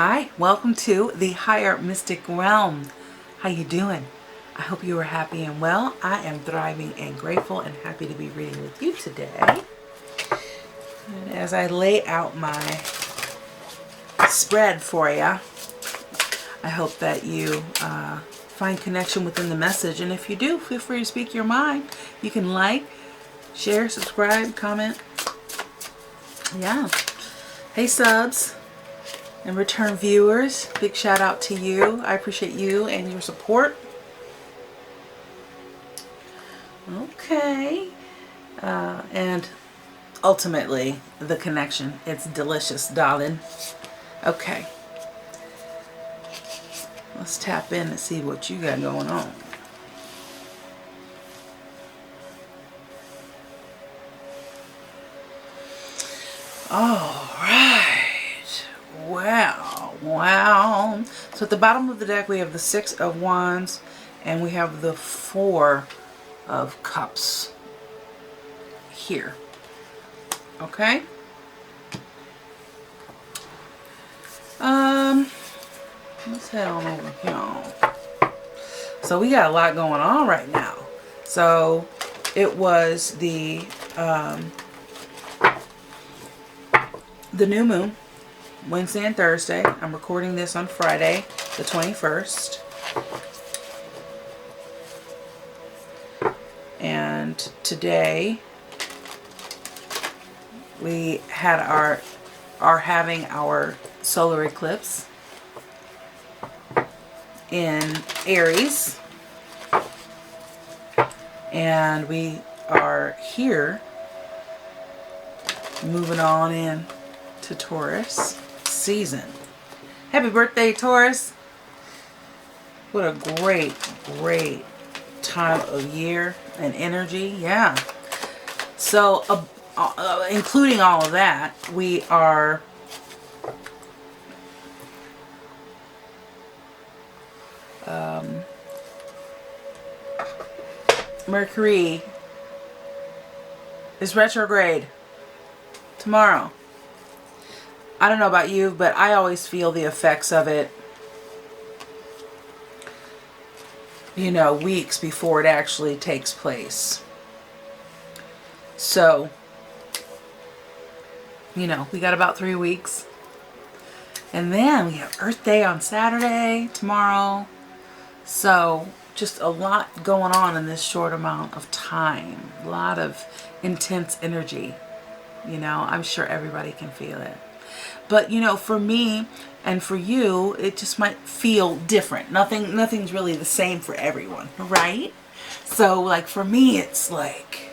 Hi, welcome to the Higher Mystic Realm. How you doing? I hope you are happy and well. I am thriving and grateful and happy to be reading with you today. And as I lay out my spread for you, I hope that you find connection within the message. And if you do, feel free to speak your mind. You can like, share, subscribe, comment. Yeah. Hey subs and return viewers, big shout out to you. I appreciate you and your support. Okay. And ultimately, the connection. It's delicious, darling. Okay. Let's tap in and see what you got going on. All right. Wow. So at the bottom of the deck, we have the Six of Wands and we have the Four of Cups here. Okay. Let's head on over here. So we got a lot going on right now. So it was the new moon, Wednesday and Thursday. I'm recording this on Friday, the 21st. And today we had are having our solar eclipse in Aries. And we are here moving on in to Taurus season. Happy birthday, Taurus. What a great time of year and energy. Yeah. So including all of that, we are Mercury is retrograde tomorrow. I don't know about you, but I always feel the effects of it, you know, weeks before it actually takes place. So, you know, we got about 3 weeks. And then we have Earth Day on Saturday, tomorrow. So, just a lot going on in this short amount of time. A lot of intense energy. You know, I'm sure everybody can feel it. But, you know, for me and for you, it just might feel different. Nothing's really the same for everyone, right? So, like, for me, it's like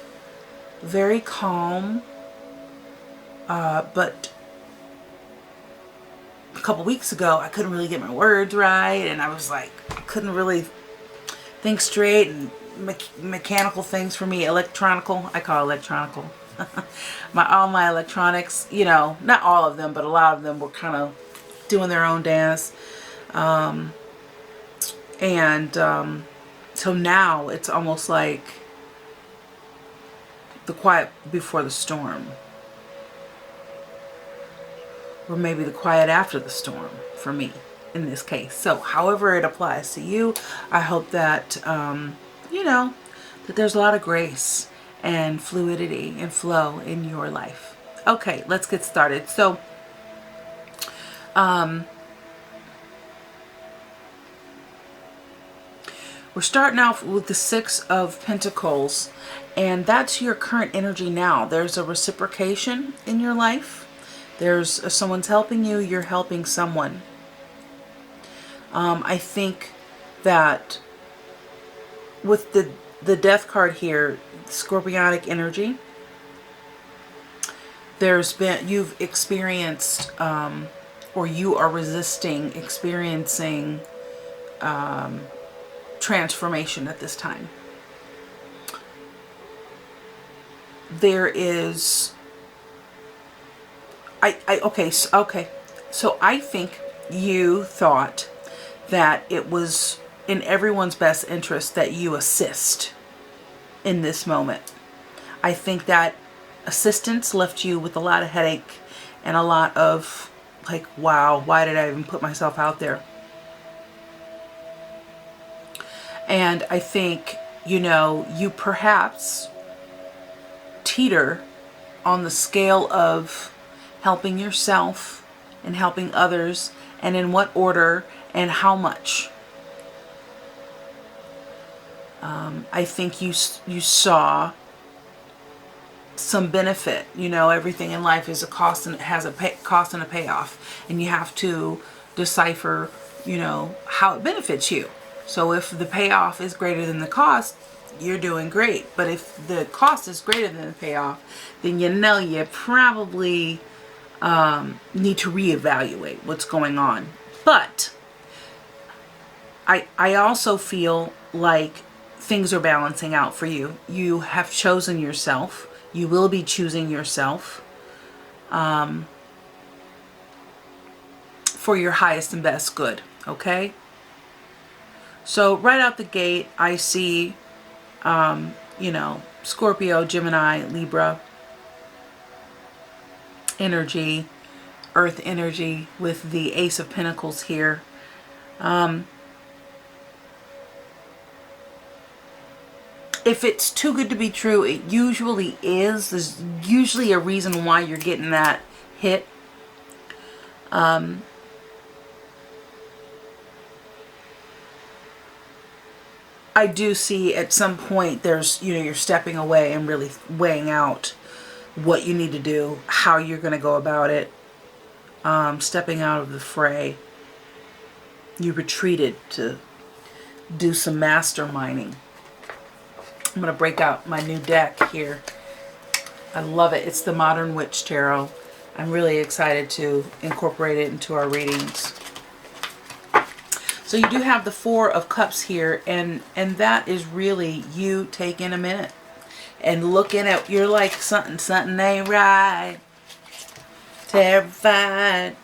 very calm. But a couple weeks ago, I couldn't really get my words right. And I was like, I couldn't really think straight. And mechanical things for me, electronical, I call it electronical. all my electronics, you know, not all of them, but a lot of them were kind of doing their own dance. So now it's almost like the quiet before the storm. Or maybe the quiet after the storm for me in this case. So however it applies to you, I hope that, you know, that there's a lot of grace and fluidity and flow in your life. Okay, let's get started. So, we're starting off with the Six of Pentacles, and that's your current energy now. There's a reciprocation in your life. There's someone's helping you, you're helping someone. I think that with the Death card here, Scorpionic energy, you've experienced, or you are experiencing transformation at this time. There is, okay, so I think you thought that it was in everyone's best interest that you assist in this moment. I think that assistance left you with a lot of headache and a lot of like, wow, why did I even put myself out there? And I think, you know, you perhaps teeter on the scale of helping yourself and helping others, and in what order and how much. I think you saw some benefit. You know, everything in life is a cost, and it has a cost and a payoff, and you have to decipher, you know, how it benefits you. So if the payoff is greater than the cost, you're doing great. But if the cost is greater than the payoff, then you know you probably need to reevaluate what's going on. But I also feel like things are balancing out for you. You have chosen yourself. You will be choosing yourself for your highest and best good, okay? So right out the gate, I see, you know, Scorpio, Gemini, Libra energy, earth energy with the Ace of Pentacles here. If it's too good to be true, it usually is. There's usually a reason why you're getting that hit. I do see at some point there's, you know, you're stepping away and really weighing out what you need to do, how you're going to go about it, stepping out of the fray. You retreated to do some masterminding. I'm going to break out my new deck here. I love it. It's the Modern Witch Tarot. I'm really excited to incorporate it into our readings. So you do have the Four of Cups here, and that is really you taking a minute and looking at, you're like, something ain't right. Terrified.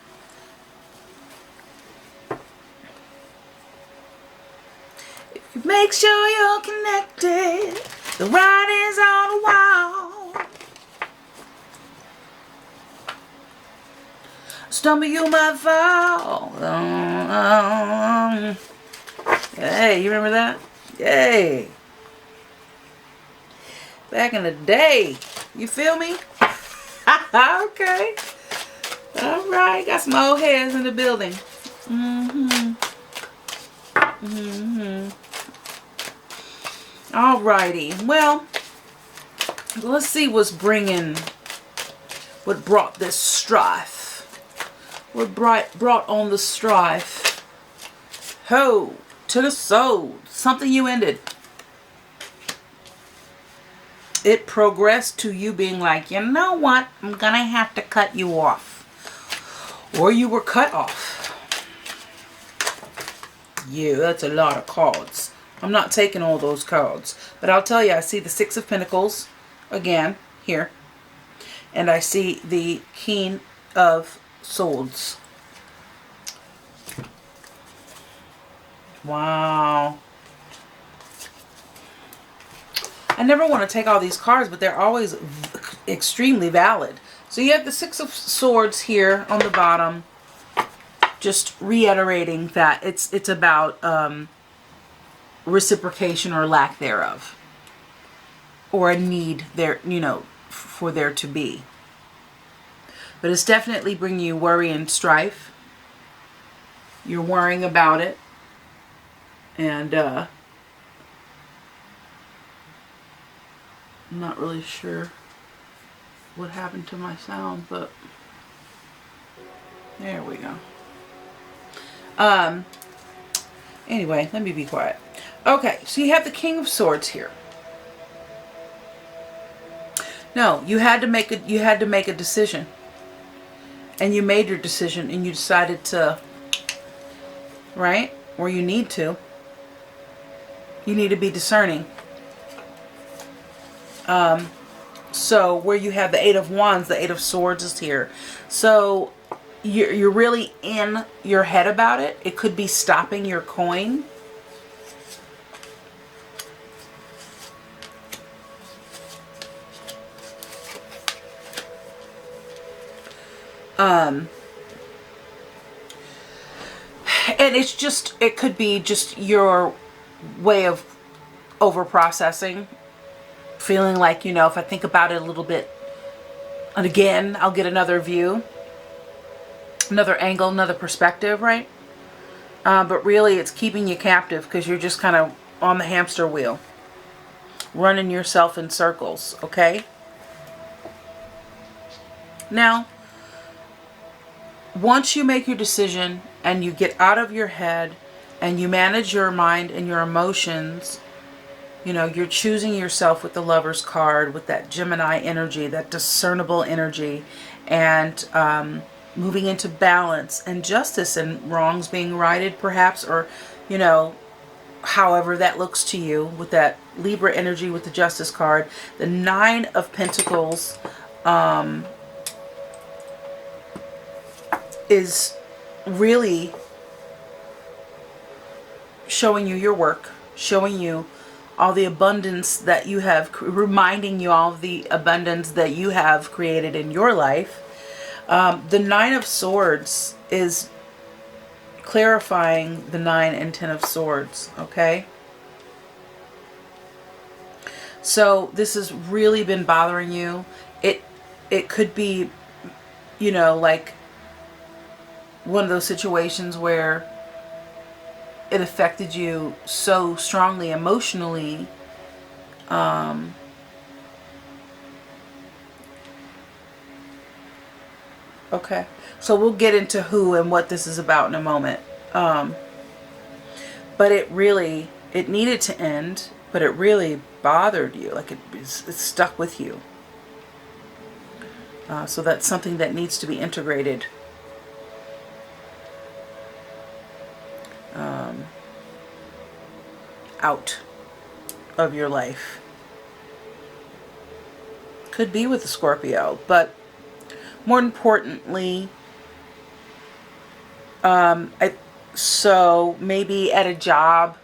Make sure you're connected. The writing's on the wall. Stumble, you might fall. Hey, you remember that? Yay. Back in the day. You feel me? Okay. All right. Got some old heads in the building. Alrighty, well, let's see what brought this strife. What brought on the strife? Ho, to the soul. Something you ended. It progressed to you being like, you know what? I'm gonna have to cut you off. Or you were cut off. Yeah, that's a lot of cards. I'm not taking all those cards. But I'll tell you, I see the Six of Pentacles again here. And I see the King of Swords. Wow. I never want to take all these cards, but they're always extremely valid. So you have the Six of Swords here on the bottom. Just reiterating that it's about reciprocation or lack thereof, or a need there, you know, for there to be. But it's definitely bringing you worry and strife. You're worrying about it, and I'm not really sure what happened to my sound, but there we go. Anyway, let me be quiet. Okay, so you have the King of Swords here. No, you had to make a decision. And you made your decision, and you decided to, right? Or you need to. You need to be discerning. So where you have the Eight of Wands, the Eight of Swords is here. So you're really in your head about it. It could be stopping your coin. And it's just, it could be just your way of over processing, feeling like, you know, if I think about it a little bit, and again, I'll get another view, another angle, another perspective, right? But really it's keeping you captive because you're just kind of on the hamster wheel, running yourself in circles, okay? Now, once you make your decision and you get out of your head and you manage your mind and your emotions, you know, you're choosing yourself with the Lover's card, with that Gemini energy, that discernible energy, and moving into balance and justice and wrongs being righted perhaps, or, you know, however that looks to you with that Libra energy with the Justice card. The Nine of Pentacles is really showing you your work, showing you all the abundance that you have, reminding you all of the abundance that you have created in your life. The Nine of Swords is clarifying the 9 and 10 of Swords, okay? So this has really been bothering you. It could be, you know, like one of those situations where it affected you so strongly emotionally, okay, so we'll get into who and what this is about in a moment. But it needed to end, but it really bothered you, like it stuck with you. So that's something that needs to be integrated. Out of your life. Could be with a Scorpio, but more importantly, so maybe at a job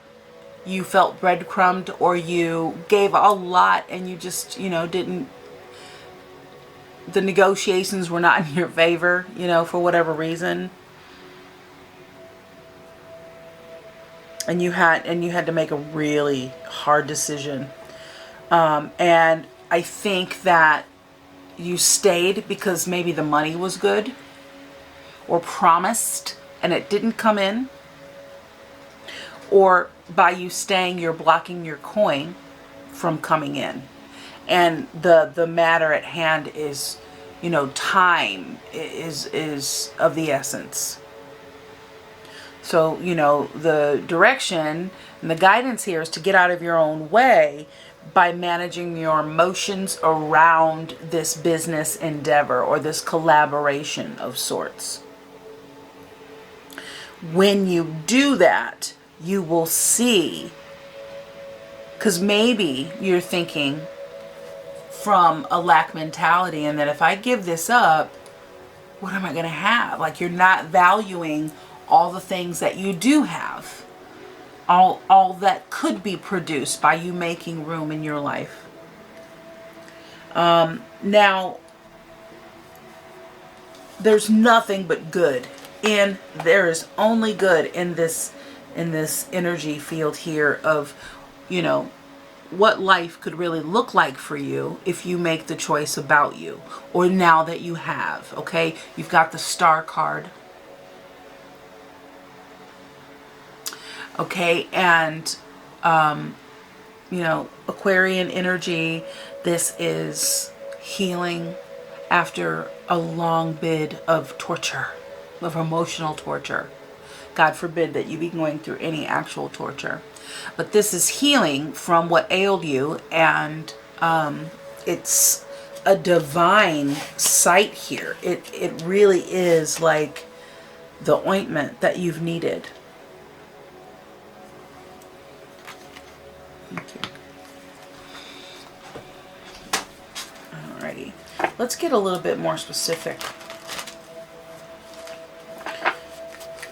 you felt breadcrumbed, or you gave a lot and you just, you know, didn't, the negotiations were not in your favor, you know, for whatever reason. And you had to make a really hard decision. And I think that you stayed because maybe the money was good or promised and it didn't come in. Or by you staying, you're blocking your coin from coming in. And the matter at hand is, you know, time is of the essence. So, you know, the direction and the guidance here is to get out of your own way by managing your emotions around this business endeavor or this collaboration of sorts. When you do that, you will see, because maybe you're thinking from a lack mentality, and that if I give this up, what am I going to have? Like, you're not valuing all the things that you do have, all that could be produced by you making room in your life. Now, there's nothing but good there is only good in this energy field here of, you know, what life could really look like for you if you make the choice about you, or now that you have, okay? You've got the Star card. Okay, and, you know, Aquarian energy, this is healing after a long bid of torture, of emotional torture. God forbid that you be going through any actual torture. But this is healing from what ailed you, and it's a divine sight here. It really is like the ointment that you've needed. Alrighty, let's get a little bit more specific.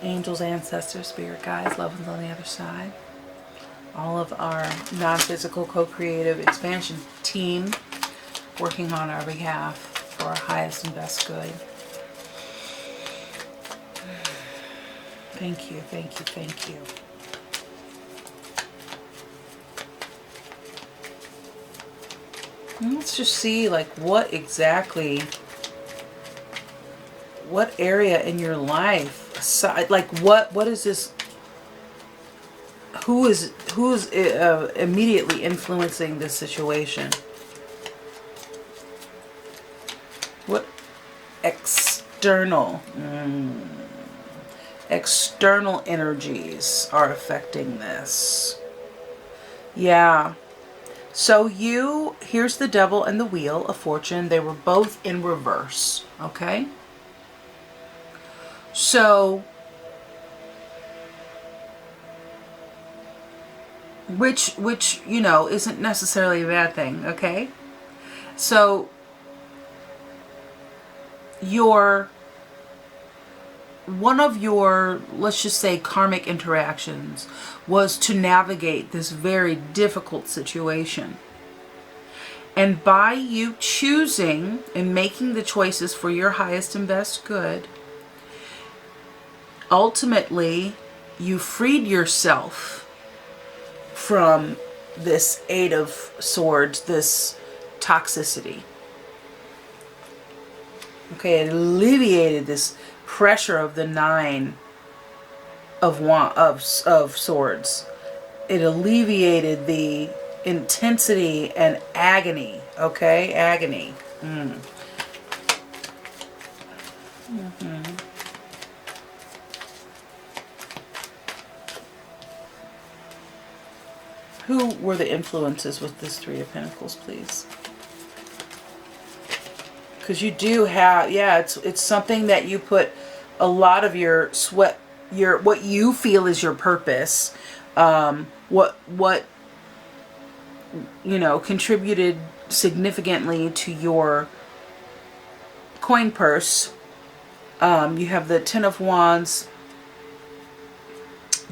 Angels, ancestors, spirit guides, loved ones on the other side. All of our non-physical co-creative expansion team working on our behalf for our highest and best good. Thank you, thank you, thank you. And let's just see, like, what exactly, what area in your life, aside, like, what is this, who's immediately influencing this situation? What external external energies are affecting this? Yeah. So here's the Devil and the Wheel of Fortune. They were both in reverse, okay? So, which, you know, isn't necessarily a bad thing, okay? So, one of your, let's just say, karmic interactions was to navigate this very difficult situation. And by you choosing and making the choices for your highest and best good, ultimately you freed yourself from this Eight of Swords, this toxicity. Okay, it alleviated this pressure of the Nine of Swords. It alleviated the intensity and agony. Okay, agony. Who were the influences with this Three of Pentacles, please? Because you do have, yeah, it's something that you put a lot of your sweat, what you feel is your purpose, what you know, contributed significantly to your coin purse. You have the Ten of Wands,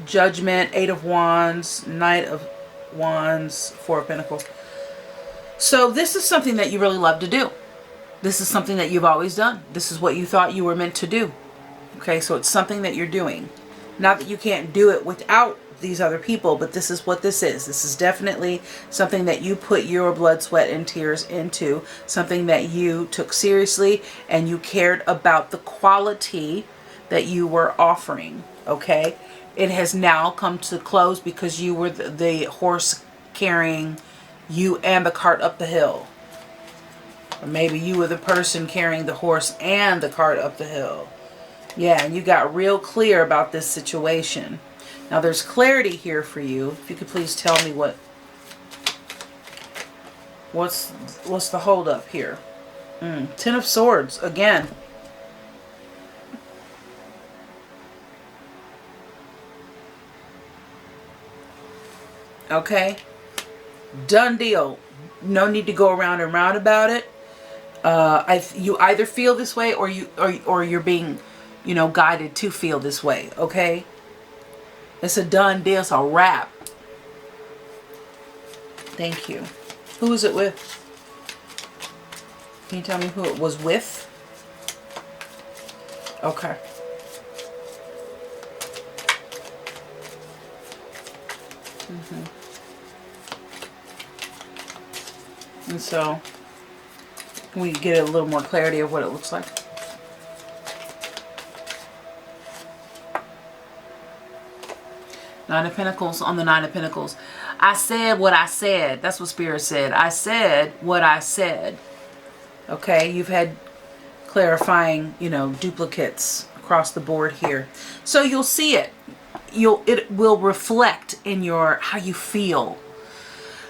Judgment, Eight of Wands, Knight of Wands, Four of Pentacles. So this is something that you really love to do. This is something that you've always done. This is what you thought you were meant to do. Okay, so it's something that you're doing. Not that you can't do it without these other people, but this is what this is. This is definitely something that you put your blood, sweat, and tears into. Something that you took seriously, and you cared about the quality that you were offering. Okay, it has now come to close because you were the horse carrying you and the cart up the hill. Or maybe you were the person carrying the horse and the cart up the hill. Yeah, and you got real clear about this situation. Now there's clarity here for you. If you could please tell me what's the hold up here? Ten of Swords again. Okay, done deal. No need to go around and round about it. You either feel this way, or you're being, you know, guided to feel this way. Okay, it's a done deal. It's a wrap. Thank you. Who is it with? Can you tell me who it was with? Okay. And so, can we get a little more clarity of what it looks like? Nine of Pentacles on the Nine of Pentacles. I said what I said. That's what Spirit said. I said what I said. Okay, you've had clarifying, you know, duplicates across the board here. So you'll see it. It will reflect in your, how you feel,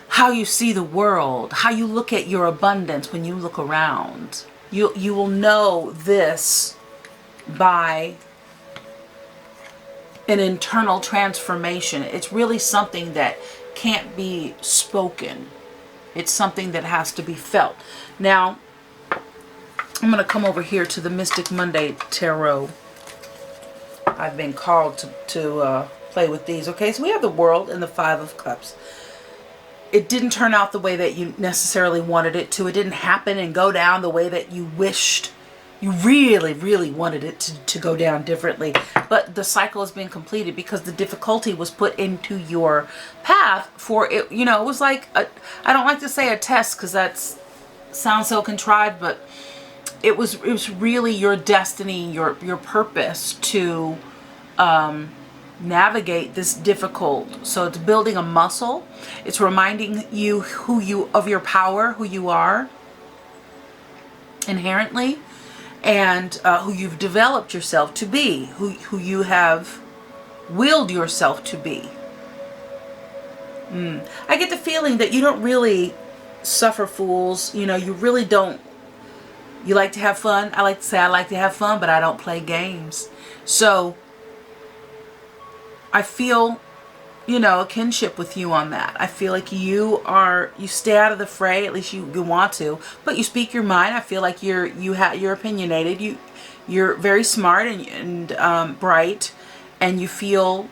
how you see the world, how you look at your abundance when you look around. You will know this by an internal transformation. It's really something that can't be spoken. It's something that has to be felt. Now, I'm going to come over here to the Mystic Monday Tarot. I've been called to play with these. Okay, so we have the World and the Five of Cups. It didn't turn out the way that you necessarily wanted it to. It didn't happen and go down the way that you wished You really, really wanted it to go down differently. But the cycle has been completed because the difficulty was put into your path for it. You know, it was like, I don't like to say a test because that sounds so contrived, but it was really your destiny, your purpose to navigate this difficult. So it's building a muscle. It's reminding you of your power, who you are inherently, and who you've developed yourself to be, who you have willed yourself to be. I get the feeling that you don't really suffer fools. You know, you really don't. You like to have fun. I like to say I like to have fun, but I don't play games. So I feel, you know, a kinship with you on that. I feel like you stay out of the fray, at least you want to, but you speak your mind. I feel like you're opinionated. You're very smart and bright, and you feel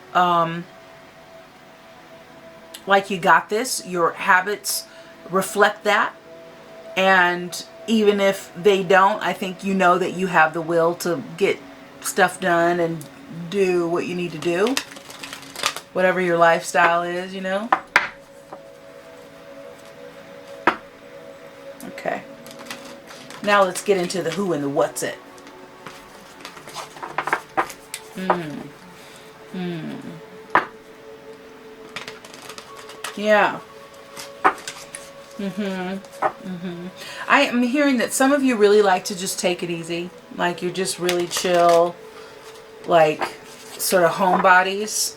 like you got this. Your habits reflect that, and even if they don't, I think you know that you have the will to get stuff done and do what you need to do. Whatever your lifestyle is, you know. Okay. Now let's get into the who and the what's it. Yeah. I am hearing that some of you really like to just take it easy. Like you're just really chill. Like sort of homebodies.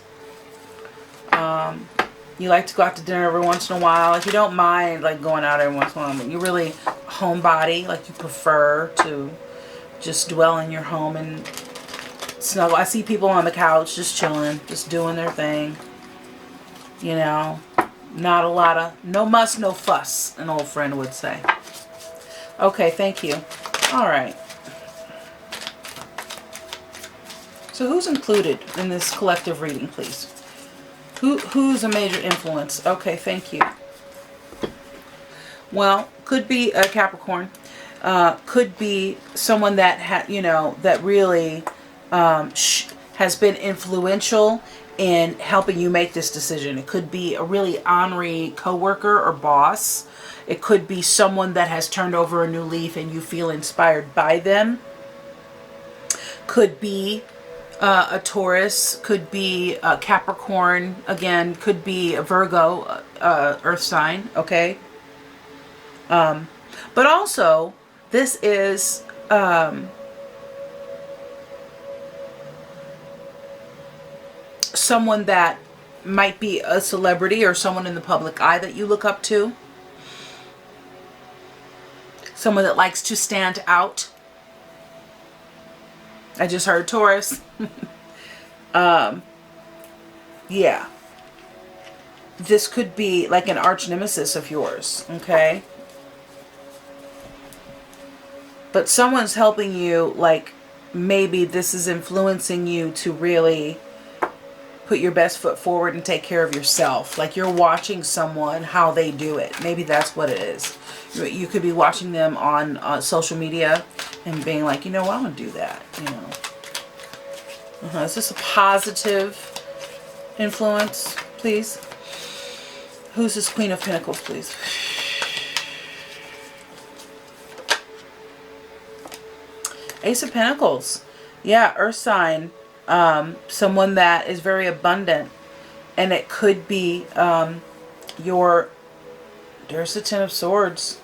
You like to go out to dinner every once in a while. Like you don't mind like going out every once in a while, but you're really homebody. Like you prefer to just dwell in your home and snuggle. I see people on the couch just chilling, just doing their thing. You know, not a lot of, no muss, no fuss, an old friend would say. Okay, thank you. All right. So who's included in this collective reading, please? Who's a major influence? Okay, thank you. Well, could be a Capricorn. Could be someone that that really has been influential in helping you make this decision. It could be a really ornery coworker or boss. It could be someone that has turned over a new leaf and you feel inspired by them. Could be a Taurus, could be a Capricorn, again, could be a Virgo, earth sign, okay? But also, this is someone that might be a celebrity or someone in the public eye that you look up to. Someone that likes to stand out. I just heard Taurus. Yeah. This could be like an arch nemesis of yours, okay? But someone's helping you, like maybe this is influencing you to really put your best foot forward and take care of yourself. Like you're watching someone, how they do it. Maybe that's what it is. You could be watching them on social media and being like, you know what, I'm going to do that, you know. Is this a positive influence, please? Who's this Queen of Pentacles, please? Ace of Pentacles. Yeah, earth sign. Someone that is very abundant. And it could be there's the Ten of Swords.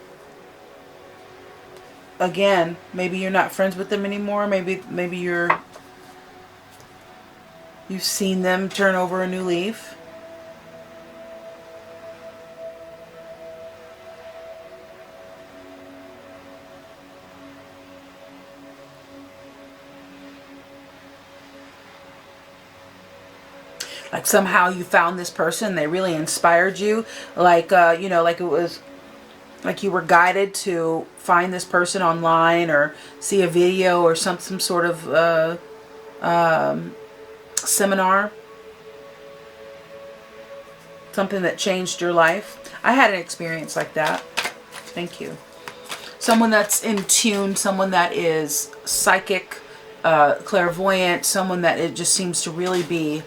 Again, maybe you're not friends with them anymore. Maybe you've seen them turn over a new leaf. Like somehow you found this person, they really inspired you. Like, like it was like you were guided to find this person online or see a video or some sort of seminar. Something that changed your life. I had an experience like that. Thank you. someone that's in tune, someone that is psychic, clairvoyant, someone that it just seems to really be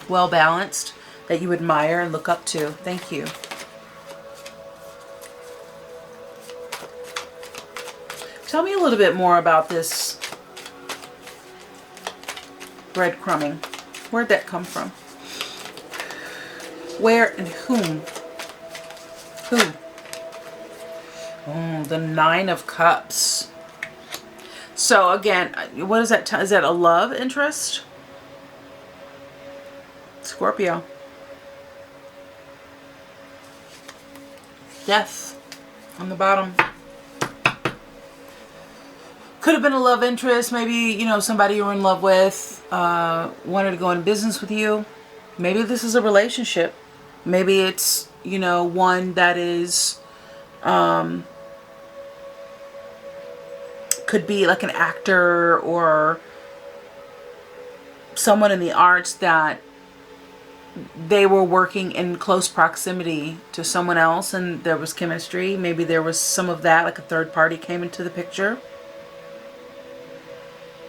well balanced, that you admire and look up to. Thank you. Tell me a little bit more about this breadcrumbing. Where'd that come from? Where and whom? Who? Oh, the Nine of Cups. So again, what is that? Is that a love interest? Scorpio. Death on the bottom. Could have been a love interest. Maybe, you know, somebody you were in love with wanted to go in business with you. Maybe this is a relationship. Maybe it's, you know, one that is, could be like an actor or someone in the arts that they were working in close proximity to someone else and there was chemistry. Maybe there was some of that, like a third party came into the picture.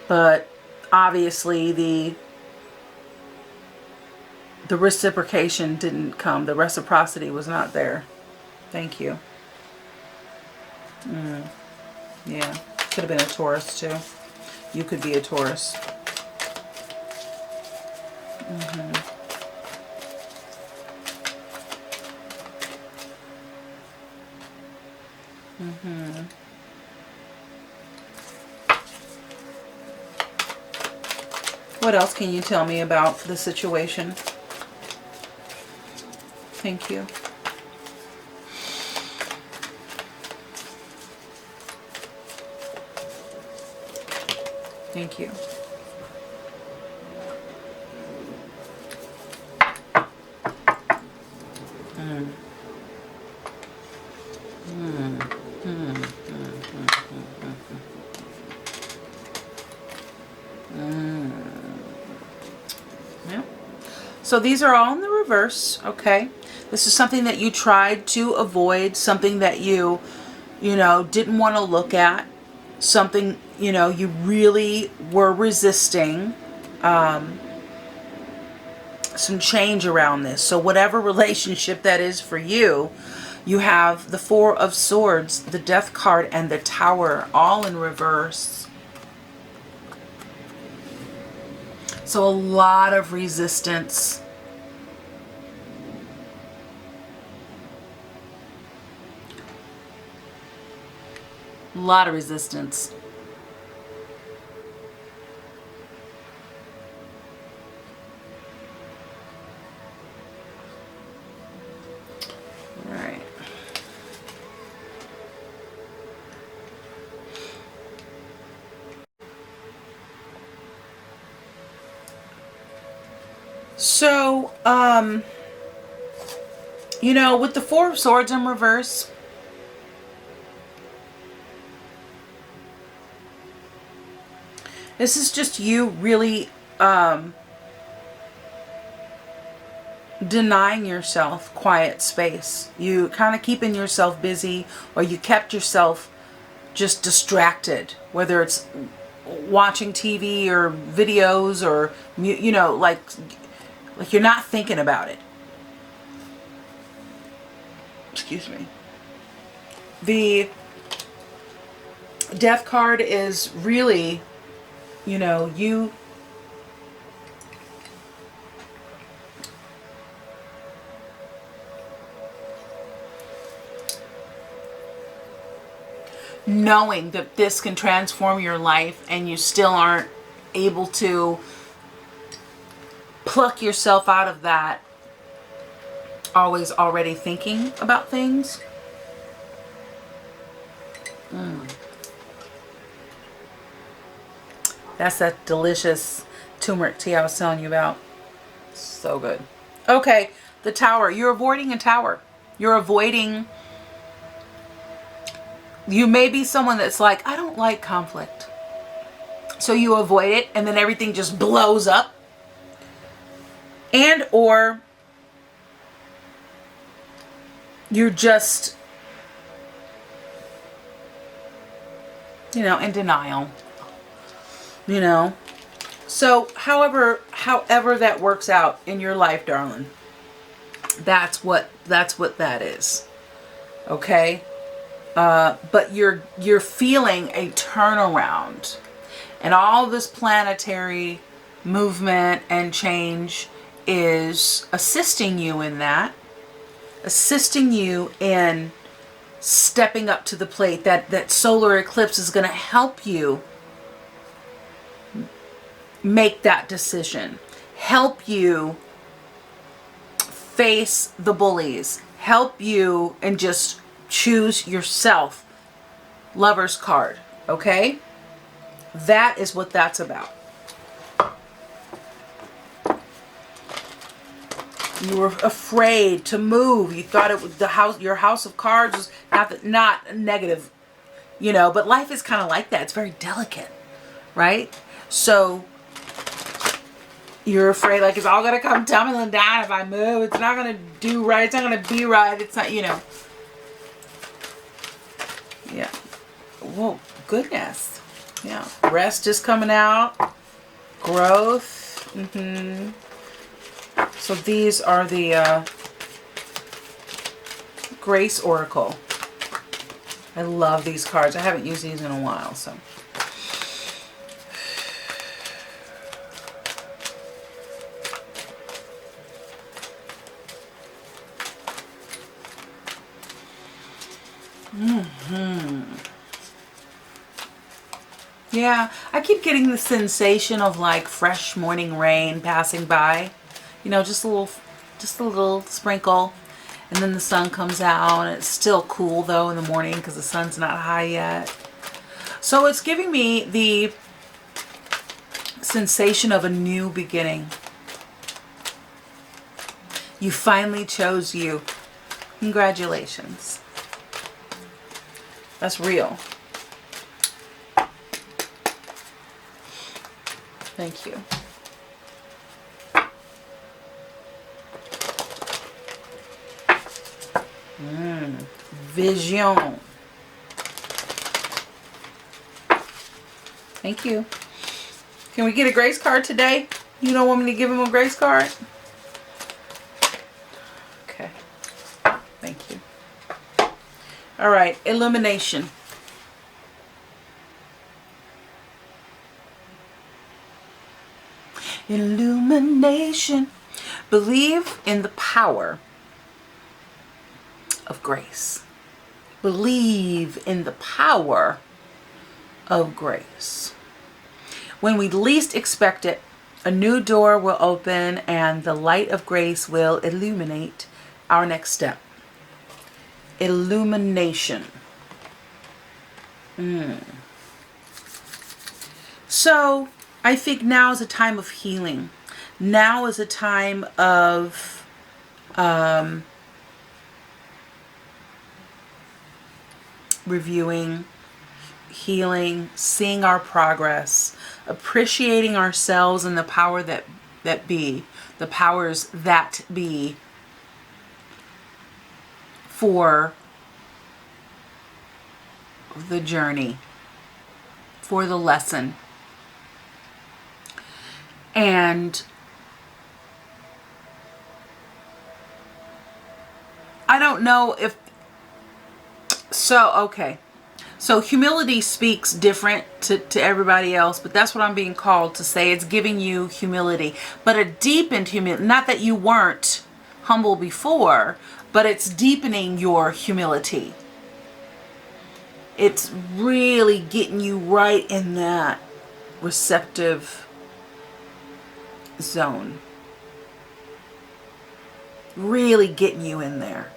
But obviously the reciprocation didn't come. The reciprocity was not there. Thank you. Yeah. Could have been a Taurus too. You could be a Taurus. What else can you tell me about the situation? Thank you. Thank you. So these are all in the reverse, okay? This is something that you tried to avoid, something that you know, didn't want to look at, something, you know, you really were resisting some change around this. So whatever relationship that is for you, you have the Four of Swords, the Death card, and the Tower all in reverse. So a lot of resistance. A lot of resistance. All right. So, you know, with the Four of Swords in reverse, this is just you really denying yourself quiet space. You kind of keeping yourself busy, or you kept yourself just distracted, whether it's watching TV or videos or, you know, like you're not thinking about it. Excuse me. The Death card is really, you know, you knowing that this can transform your life and you still aren't able to pluck yourself out of that, always already thinking about things. That's that delicious turmeric tea I was telling you about. So good. Okay, the Tower. You're avoiding a tower. You're avoiding... You may be someone that's like, I don't like conflict. So you avoid it, and then everything just blows up. And or you're just you know, in denial, you know. So however that works out in your life, darling, that's what that is. Okay? But you're feeling a turnaround. And all this planetary movement and change is assisting you in that. Assisting you in stepping up to the plate. That solar eclipse is going to help you make that decision. Help you face the bullies. Help you and just choose yourself. Lover's card. Okay? That is what that's about. You were afraid to move. You thought it was your house of cards was not negative, you know, but life is kind of like that. It's very delicate, right? So you're afraid, like, it's all going to come tumbling down if I move. It's not going to do right. It's not going to be right. It's not, you know. Yeah. Whoa, goodness. Yeah. Rest is coming out. Growth. Mm-hmm. So these are the Grace Oracle. I love these cards. I haven't used these in a while, so. Yeah, I keep getting the sensation of like fresh morning rain passing by. You know, just a little sprinkle, and then the sun comes out, and it's still cool though in the morning because the sun's not high yet. So it's giving me the sensation of a new beginning. You finally chose you. Congratulations. That's real. Thank you. Vision. Thank you. Can we get a grace card today? You don't want me to give him a grace card? Okay. Thank you. All right. Illumination. Illumination. Believe in the power of grace. Believe in the power of grace. When we least expect it, a new door will open and the light of grace will illuminate our next step. Illumination. So I think now is a time of healing. Now is a time of reviewing, healing, seeing our progress, appreciating ourselves and the power that be, the powers that be for the journey, for the lesson. And I don't know if okay. So humility speaks different to everybody else, but that's what I'm being called to say. It's giving you humility, but a deepened humility. Not that you weren't humble before, but it's deepening your humility. It's really getting you right in that receptive zone. Really getting you in there.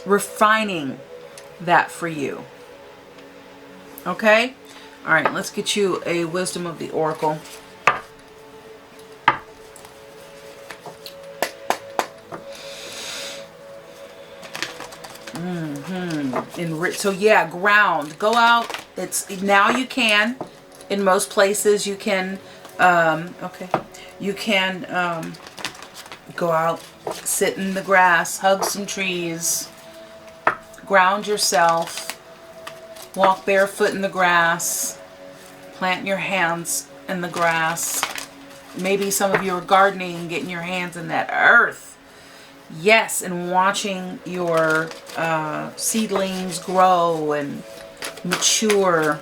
Refining that for you. Okay? All right, let's get you a wisdom of the oracle. So yeah, ground. Go out. It's now you can. In most places you can okay. You can go out, sit in the grass, hug some trees. ground yourself, walk barefoot in the grass, plant your hands in the grass. Maybe some of you are gardening, getting your hands in that earth. Yes, and watching your seedlings grow and mature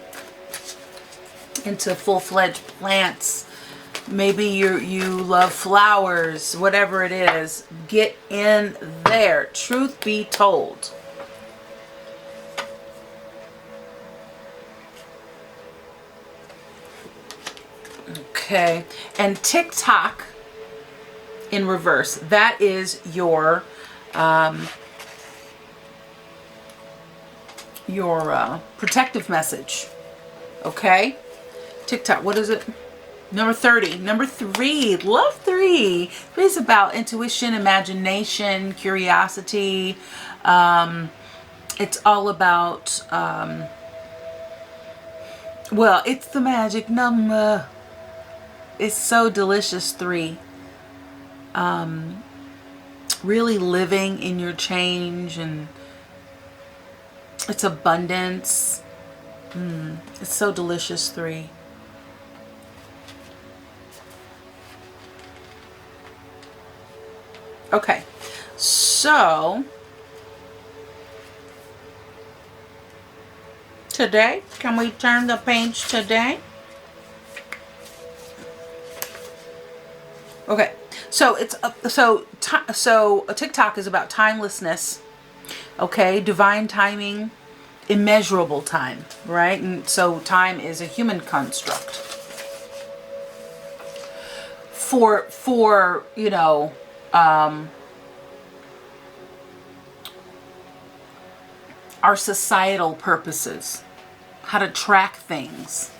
into full-fledged plants. Maybe you love flowers, whatever it is. Get in there. Truth be told. Okay, and TikTok in reverse. That is your protective message. Okay, TikTok. What is it? Number 30. Number 3. Love 3. 3 is about intuition, imagination, curiosity. It's all about. Well, it's the magic number. It's so delicious, 3. Really living in your change, and it's abundance. It's so delicious, 3. Okay, so today, can we turn the page today? Okay, so it's so TikTok is about timelessness. Okay, divine timing, immeasurable time, right? And so time is a human construct. For you know, our societal purposes, how to track things.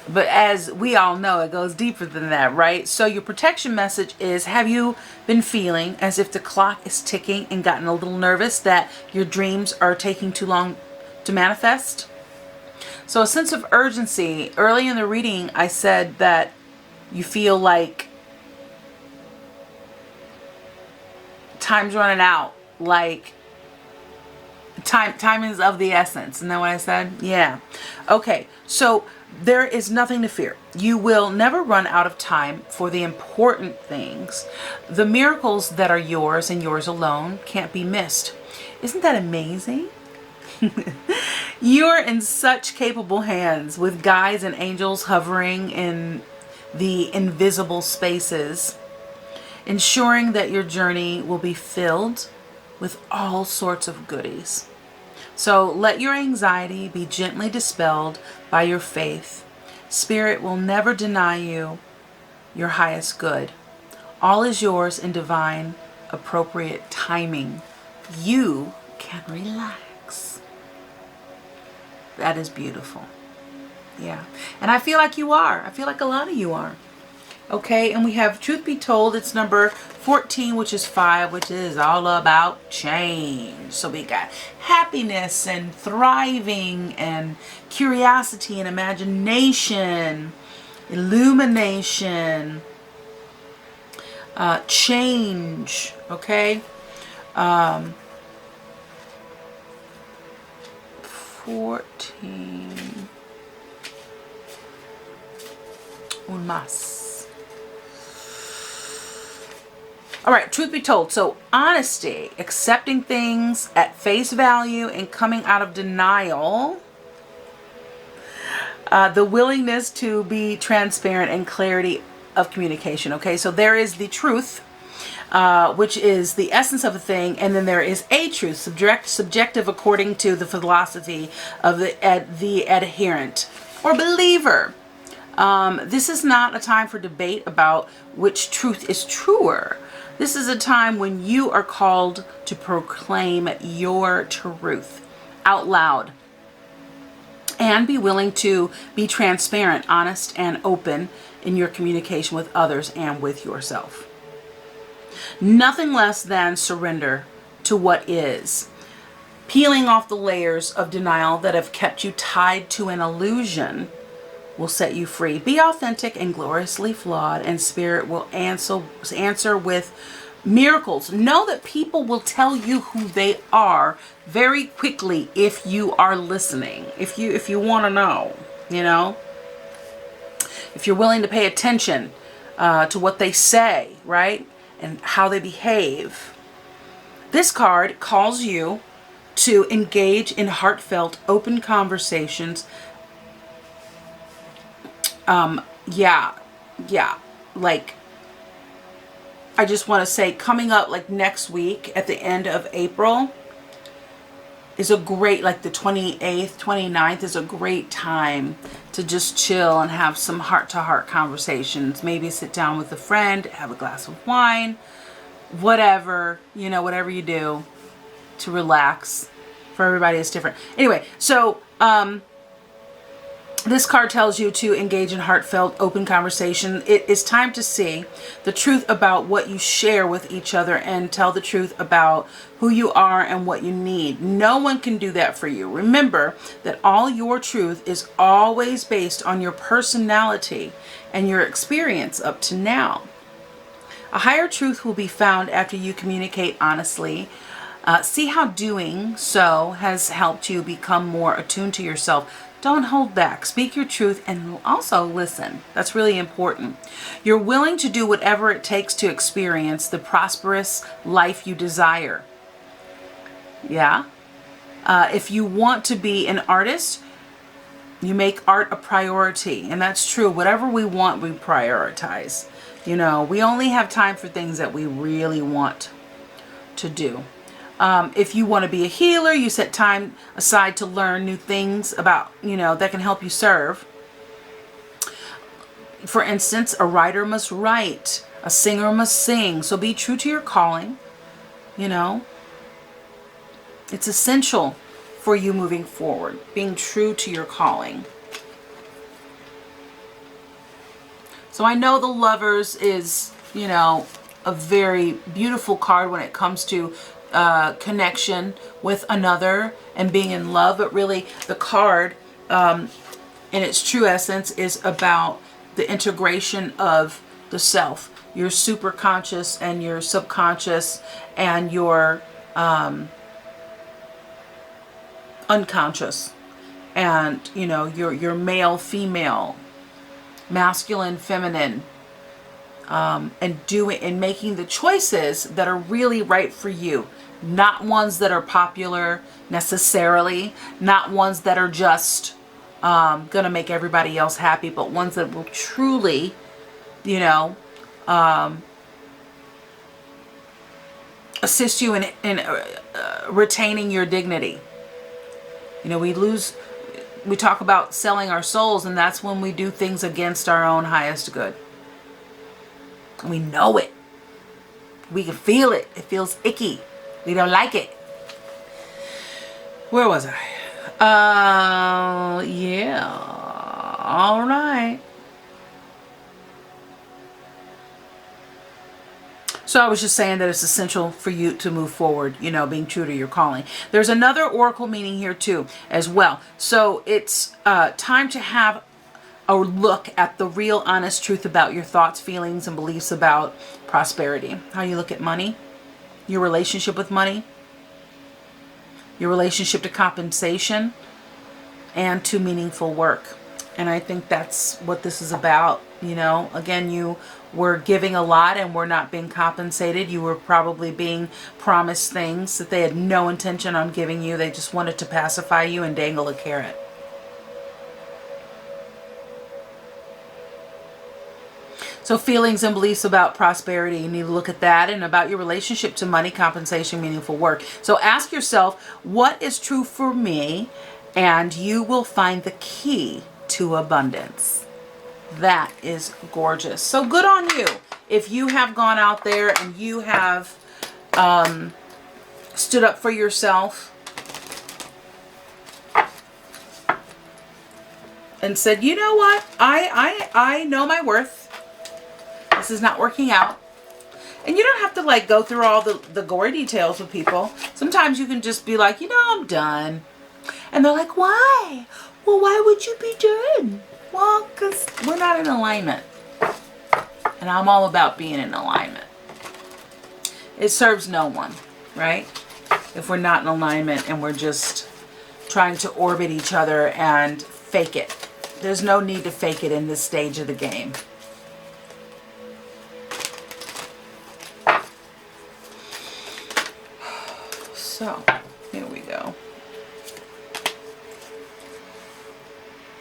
But as we all know, it goes deeper than that, right? So your protection message is, have you been feeling as if the clock is ticking and gotten a little nervous that your dreams are taking too long to manifest? So a sense of urgency. Early in the reading, I said that you feel like time's running out, like time is of the essence. Isn't that what I said? Yeah. Okay, so there is nothing to fear. You will never run out of time for the important things. The miracles that are yours and yours alone can't be missed. Isn't that amazing? You're in such capable hands, with guides and angels hovering in the invisible spaces, ensuring that your journey will be filled with all sorts of goodies. So let your anxiety be gently dispelled by your faith. Spirit will never deny you your highest good. All is yours in divine, appropriate timing. You can relax. That is beautiful. Yeah. And I feel like you are. I feel like a lot of you are. Okay, and we have Truth Be Told. It's number 14, which is 5, which is all about change. So we got happiness and thriving and curiosity and imagination, illumination, change. Okay, 14. Un más. All right, truth be told. So honesty, accepting things at face value and coming out of denial. The willingness to be transparent and clarity of communication. Okay, so there is the truth, which is the essence of a thing, and then there is a truth, subjective according to the philosophy of the adherent or believer. This is not a time for debate about which truth is truer. This is a time when you are called to proclaim your truth out loud and be willing to be transparent, honest, and open in your communication with others and with yourself. Nothing less than surrender to what is. Peeling off the layers of denial that have kept you tied to an illusion will set you free. Be authentic and gloriously flawed, and Spirit will answer with miracles. Know that people will tell you who they are very quickly if you are listening. If you want to know, you know, if you're willing to pay attention to what they say, right, and how they behave. This card calls you to engage in heartfelt, open conversations. Yeah, like, I just want to say, coming up like next week at the end of April is a great, like the 28th, 29th is a great time to just chill and have some heart-to-heart conversations. Maybe sit down with a friend, have a glass of wine, whatever, you know, whatever you do to relax. For everybody, it's different. Anyway, so this card tells you to engage in heartfelt, open conversation. It is time to see the truth about what you share with each other and tell the truth about who you are and what you need. No one can do that for you. Remember that all your truth is always based on your personality and your experience up to now. A higher truth will be found after you communicate honestly. See how doing so has helped you become more attuned to yourself. Don't hold back. Speak your truth and also listen. That's really important. You're willing to do whatever it takes to experience the prosperous life you desire. Yeah. If you want to be an artist, you make art a priority. And that's true. Whatever we want, we prioritize. You know, we only have time for things that we really want to do. If you want to be a healer, you set time aside to learn new things about, you know, that can help you serve. For instance, a writer must write, a singer must sing. So be true to your calling, you know. It's essential for you moving forward, being true to your calling. So I know the Lovers is, you know, a very beautiful card when it comes to connection with another and being in love, but really the card in its true essence is about the integration of the self, your super conscious and your subconscious and your unconscious, and you know, your male, female, masculine, feminine, and making the choices that are really right for you. Not ones that are popular necessarily, not ones that are just gonna make everybody else happy, but ones that will truly, you know, assist you in retaining your dignity. You know, we talk about selling our souls, and that's when we do things against our own highest good. We know it. We can feel it. It feels icky. We don't like it. Where was I? Yeah. All right. So I was just saying that it's essential for you to move forward, you know, being true to your calling. There's another oracle meaning here too, as well. So it's time to have a look at the real honest truth about your thoughts, feelings, and beliefs about prosperity. How you look at money, your relationship with money, your relationship to compensation, and to meaningful work. And I think that's what this is about. You know, again, you were giving a lot and were not being compensated. You were probably being promised things that they had no intention on giving you. They just wanted to pacify you and dangle a carrot. So feelings and beliefs about prosperity, you need to look at that, and about your relationship to money, compensation, meaningful work. So ask yourself, what is true for me? And you will find the key to abundance. That is gorgeous. So good on you. If you have gone out there and you have stood up for yourself and said, you know what? I know my worth. This is not working out. And you don't have to like go through all the gory details with people. Sometimes you can just be like, you know, I'm done. And they're like, why? Well, why would you be done? Well, because we're not in alignment. And I'm all about being in alignment. it serves no one, right? If we're not in alignment and we're just trying to orbit each other and fake it. There's no need to fake it in this stage of the game. So, here we go.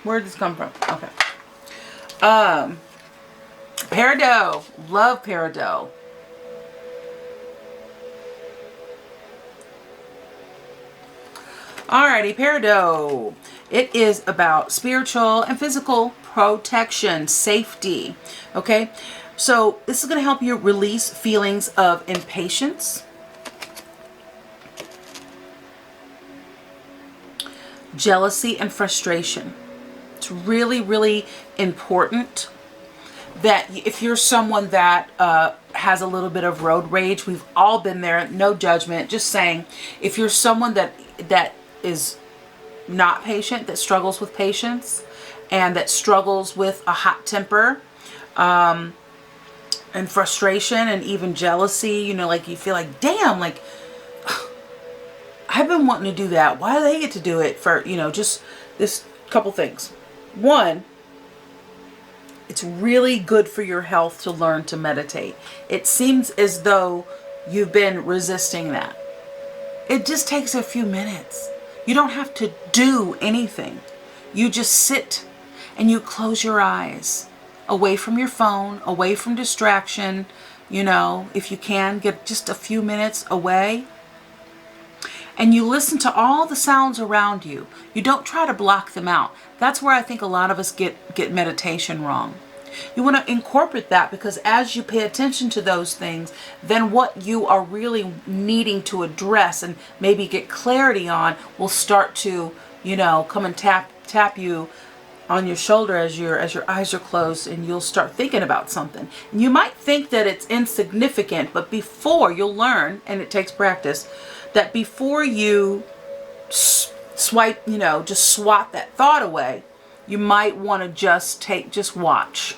Where did this come from? Okay. Peridot. Love Peridot. Alrighty, Peridot. It is about spiritual and physical protection, safety. Okay, so this is going to help you release feelings of impatience, jealousy, and frustration. It's really, really important that if you're someone that has a little bit of road rage, we've all been there, no judgment, just saying, if you're someone that is not patient, that struggles with patience, and that struggles with a hot temper, and frustration, and even jealousy, you know, like you feel like, damn, like, I've been wanting to do that. Why do they get to do it for, you know, just this couple things. One, it's really good for your health to learn to meditate. It seems as though you've been resisting that. It just takes a few minutes. You don't have to do anything. You just sit and you close your eyes, away from your phone, away from distraction. You know, if you can, get just a few minutes away. And you listen to all the sounds around you. You don't try to block them out. That's where I think a lot of us get meditation wrong. You want to incorporate that, because as you pay attention to those things, then what you are really needing to address and maybe get clarity on will start to, you know, come and tap you on your shoulder as your eyes are closed, and you'll start thinking about something. And you might think that it's insignificant, but before, you'll learn, and it takes practice, that before you swipe, you know, just swat that thought away, you might want to just watch,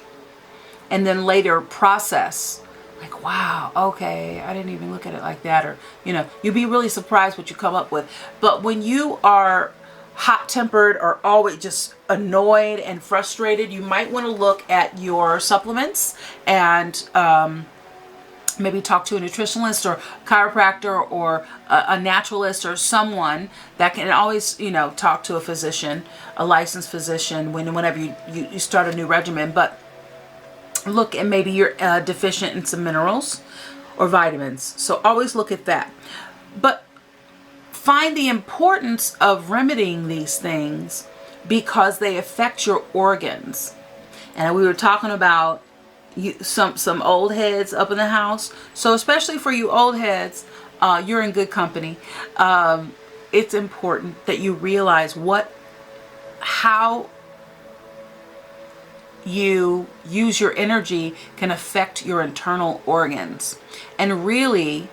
and then later process, like, wow, okay, I didn't even look at it like that, or, you know, you'd be really surprised what you come up with. But when you are hot-tempered or always just annoyed and frustrated, you might want to look at your supplements and maybe talk to a nutritionist or chiropractor or a naturalist, or someone that can always, you know, talk to a physician, a licensed physician, whenever you start a new regimen. But look, and maybe you're deficient in some minerals or vitamins. So always look at that. But find the importance of remedying these things, because they affect your organs. And we were talking about some old heads up in the house. So especially for you old heads, you're in good company. It's important that you realize how you use your energy can affect your internal organs, and really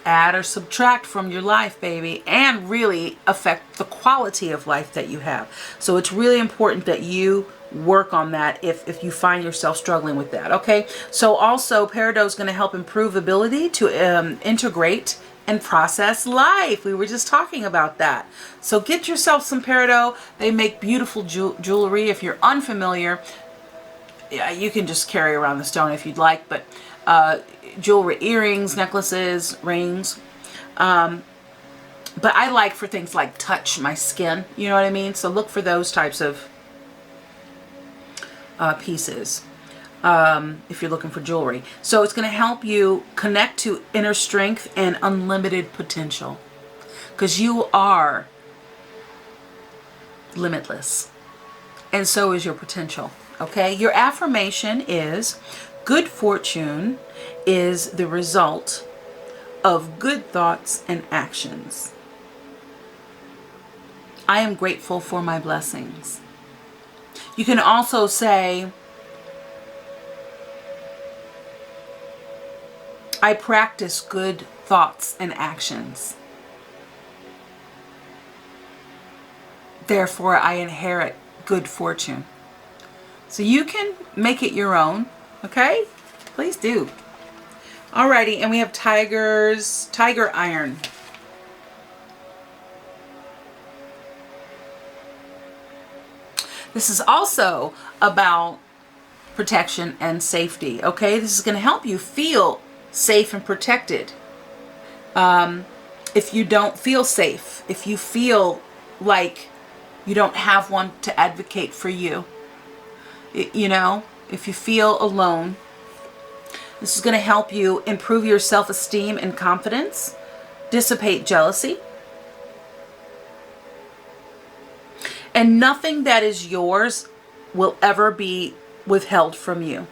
add or subtract from your life, baby, and really affect the quality of life that you have. So it's really important that you work on that if you find yourself struggling with that. Okay, so also Peridot is going to help improve ability to integrate and process life. We were just talking about that. So get yourself some Peridot. They make beautiful jewelry. If you're unfamiliar, yeah, you can just carry around the stone if you'd like, but jewelry, earrings, necklaces, rings. But I like for things like touch my skin, you know what I mean? So look for those types of pieces if you're looking for jewelry. So it's going to help you connect to inner strength and unlimited potential, because you are limitless, and so is your potential. Okay, your affirmation is: good fortune is the result of good thoughts and actions. I am grateful for my blessings. You can also say, I practice good thoughts and actions. Therefore, I inherit good fortune. So you can make it your own, okay? Please do. Alrighty, and we have tiger iron. This is also about protection and safety, okay? This is going to help you feel safe and protected. If you don't feel safe, if you feel like you don't have one to advocate for you, you know, if you feel alone, this is going to help you improve your self-esteem and confidence, dissipate jealousy, and nothing that is yours will ever be withheld from you.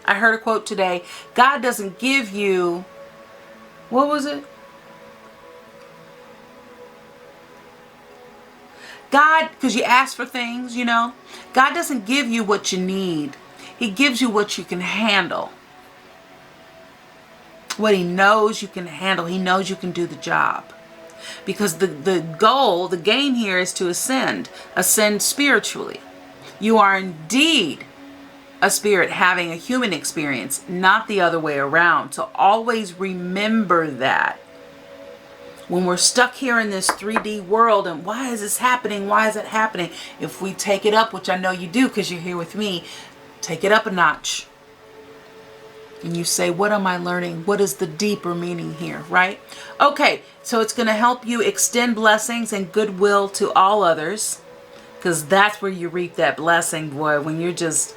I heard a quote today, God doesn't give you, what was it? God, because you ask for things, you know, God doesn't give you what you need. He gives you what you can handle. What he knows you can handle. He knows you can do the job. Because the goal, the game here is to ascend spiritually. You are indeed a spirit having a human experience, not the other way around. So always remember that. When we're stuck here in this 3D world and why is this happening? Why is it happening? If we take it up, which I know you do because you're here with me, take it up a notch. And you say, what am I learning? What is the deeper meaning here, right? Okay, so it's going to help you extend blessings and goodwill to all others. Because that's where you reap that blessing, boy, when you're just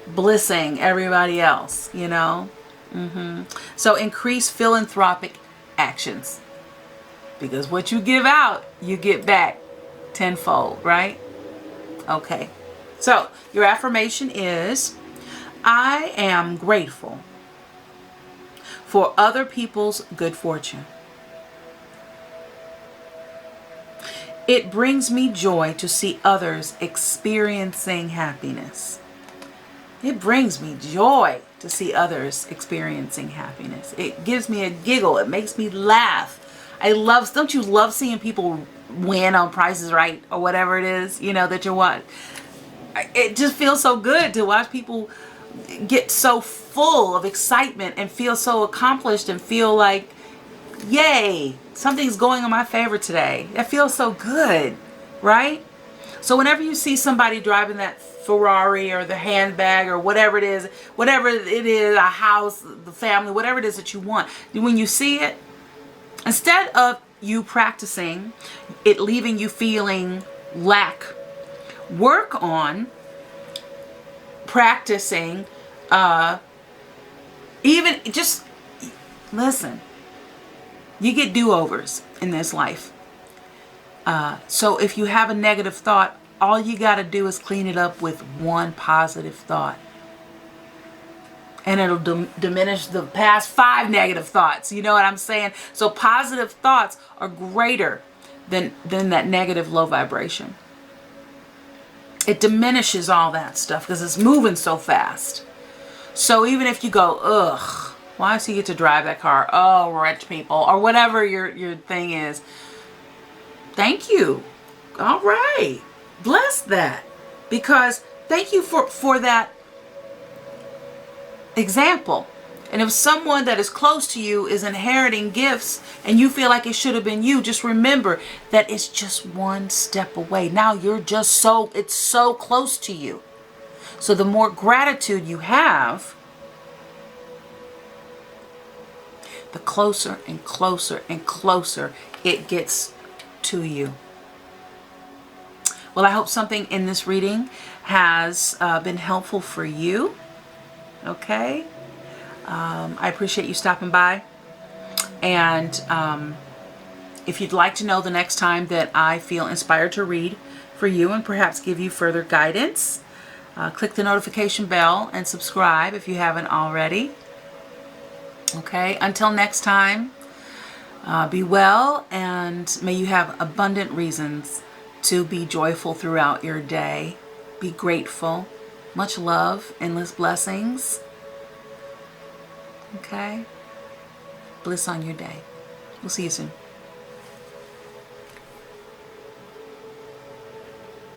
blissing everybody else, you know? So increase philanthropic actions. Because what you give out, you get back tenfold, right? Okay. So your affirmation is, I am grateful for other people's good fortune. It brings me joy to see others experiencing happiness. It brings me joy to see others experiencing happiness. It gives me a giggle. It makes me laugh. Don't you love seeing people win on Price is Right or whatever it is, you know, that you want? It just feels so good to watch people get so full of excitement and feel so accomplished and feel like, yay, something's going in my favor today. That feels so good, right? So whenever you see somebody driving that Ferrari or the handbag or whatever it is, a house, the family, whatever it is that you want, when you see it, instead of you practicing it leaving you feeling lack, work on practicing, even just listen, you get do-overs in this life. So if you have a negative thought, all you got to do is clean it up with one positive thought. And it'll diminish the past 5 negative thoughts. You know what I'm saying? So positive thoughts are greater than that negative low vibration. It diminishes all that stuff because it's moving so fast. So even if you go, ugh, why does he get to drive that car? Oh, rich people, or whatever your thing is. Thank you. All right. Bless that. Because thank you for that example. And if someone that is close to you is inheriting gifts and you feel like it should have been you, just remember that it's just one step away. Now it's so close to you. So the more gratitude you have, the closer and closer and closer it gets to you. Well, I hope something in this reading has been helpful for you. Okay? I appreciate you stopping by. And if you'd like to know the next time that I feel inspired to read for you and perhaps give you further guidance, click the notification bell and subscribe if you haven't already. Okay? Until next time, be well, and may you have abundant reasons to be joyful throughout your day. Be grateful. Much love, endless blessings. Okay? Bliss on your day. We'll see you soon.